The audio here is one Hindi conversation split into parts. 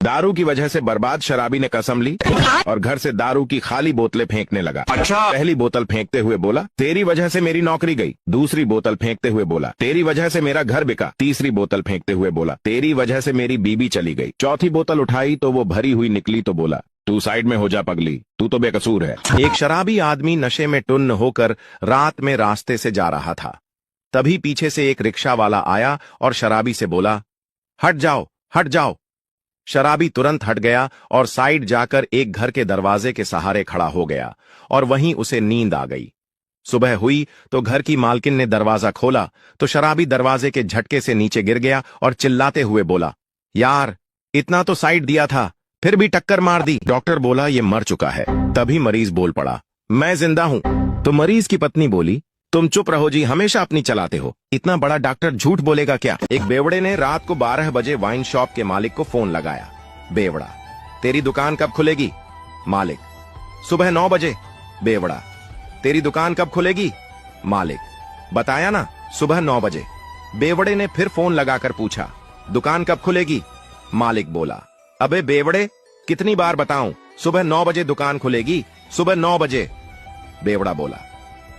दारू की वजह से बर्बाद शराबी ने कसम ली और घर से दारू की खाली बोतलें फेंकने लगा। अच्छा। पहली बोतल फेंकते हुए बोला, तेरी वजह से मेरी नौकरी गई। दूसरी बोतल फेंकते हुए बोला, तेरी वजह से मेरा घर बिका। तीसरी बोतल फेंकते हुए बोला, तेरी वजह से मेरी बीबी चली गई। चौथी बोतल उठाई तो वो भरी हुई निकली तो बोला, तू साइड में हो जा पगली, तू तो बेकसूर है। एक शराबी आदमी नशे में टुन्न होकर रात में रास्ते से जा रहा था। तभी पीछे से एक रिक्शा वाला आया और शराबी से बोला, हट जाओ, हट जाओ। शराबी तुरंत हट गया और साइड जाकर एक घर के दरवाजे के सहारे खड़ा हो गया और वहीं उसे नींद आ गई। सुबह हुई तो घर की मालकिन ने दरवाजा खोला तो शराबी दरवाजे के झटके से नीचे गिर गया और चिल्लाते हुए बोला, यार इतना तो साइड दिया था, फिर भी टक्कर मार दी। डॉक्टर बोला, ये मर चुका है। तभी मरीज बोल पड़ा, मैं जिंदा हूं। तो मरीज की पत्नी बोली, तुम चुप रहो जी, हमेशा अपनी चलाते हो। इतना बड़ा डॉक्टर झूठ बोलेगा क्या? एक बेवड़े ने रात को 12 बजे वाइन शॉप के मालिक को फोन लगाया। बेवड़ा, तेरी दुकान कब खुलेगी? मालिक, सुबह 9 बजे। बेवड़ा, तेरी दुकान कब खुलेगी? मालिक, बताया ना, सुबह 9 बजे। बेवड़े ने फिर फोन लगाकर पूछा, दुकान कब खुलेगी? मालिक बोला, अबे बेवड़े, कितनी बार बताऊं, सुबह 9 बजे दुकान खुलेगी, सुबह 9 बजे। बेवड़ा बोला,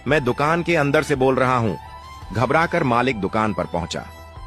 मैं दुकान के अंदर से बोल रहा हूं। घबराकर मालिक दुकान पर पहुंचा,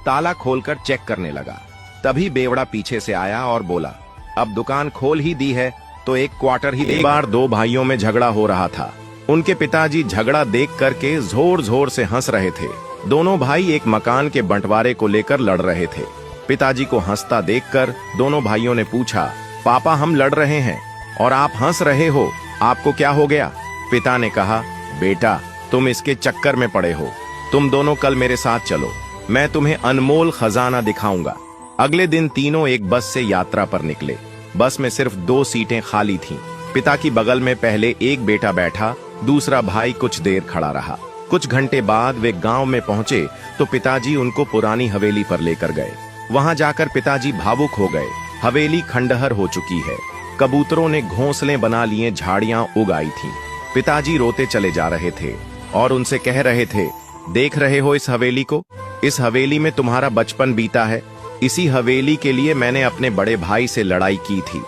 ताला खोलकर चेक करने लगा। तभी बेवड़ा पीछे से आया और बोला, अब दुकान खोल ही दी है तो एक क्वार्टर ही। एक बार दो भाइयों में झगड़ा हो रहा था। उनके पिताजी झगड़ा देख करके जोर जोर से हंस रहे थे। दोनों भाई एक मकान के बंटवारे को लेकर लड़ रहे थे। पिताजी को हंसता देखकर दोनों भाइयों ने पूछा, पापा हम लड़ रहे हैं और आप हंस रहे हो, आपको क्या हो गया? पिता ने कहा, बेटा तुम इसके चक्कर में पड़े हो, तुम दोनों कल मेरे साथ चलो, मैं तुम्हें अनमोल खजाना दिखाऊंगा। अगले दिन तीनों एक बस से यात्रा पर निकले। बस में सिर्फ 2 सीटें खाली थीं। पिता की बगल में पहले एक बेटा बैठा, दूसरा भाई कुछ देर खड़ा रहा। कुछ घंटे बाद वे गांव में पहुंचे तो पिताजी उनको पुरानी हवेली पर लेकर गए। वहां जाकर पिताजी भावुक हो गए। हवेली खंडहर हो चुकी है। कबूतरों ने घोंसले बना लिए, झाड़ियां उग आई थीं। पिताजी रोते चले जा रहे थे और उनसे कह रहे थे, देख रहे हो इस हवेली को? इस हवेली में तुम्हारा बचपन बीता है। इसी हवेली के लिए मैंने अपने बड़े भाई से लड़ाई की थी।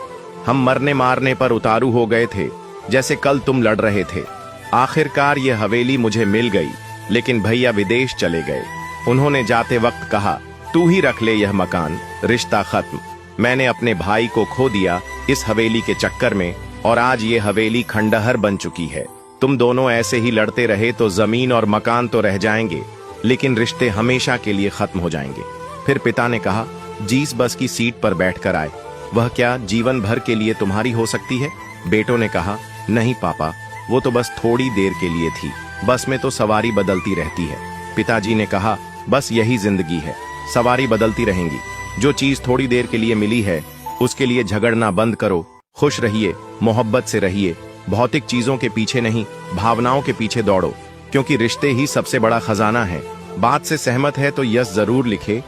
हम मरने मारने पर उतारू हो गए थे, जैसे कल तुम लड़ रहे थे। आखिरकार ये हवेली मुझे मिल गई, लेकिन भैया विदेश चले गए। उन्होंने जाते वक्त कहा, तू ही रख ले यह मकान, रिश्ता खत्म। मैंने अपने भाई को खो दिया इस हवेली के चक्कर में और आज ये हवेली खंडहर बन चुकी है। तुम दोनों ऐसे ही लड़ते रहे तो जमीन और मकान तो रह जाएंगे, लेकिन रिश्ते हमेशा के लिए खत्म हो जाएंगे। फिर पिता ने कहा, जिस बस की सीट पर बैठकर आए, वह क्या जीवन भर के लिए तुम्हारी हो सकती है? बेटों ने कहा, नहीं पापा, वो तो बस थोड़ी देर के लिए थी। बस में तो सवारी बदलती रहती है। पिताजी ने कहा, बस यही जिंदगी है, सवारी बदलती रहेंगी। जो चीज थोड़ी देर के लिए मिली है, उसके लिए झगड़ना बंद करो। खुश रहिए, मोहब्बत से रहिए। भौतिक चीजों के पीछे नहीं, भावनाओं के पीछे दौड़ो, क्योंकि रिश्ते ही सबसे बड़ा खजाना है। बात से सहमत है तो यस जरूर लिखे।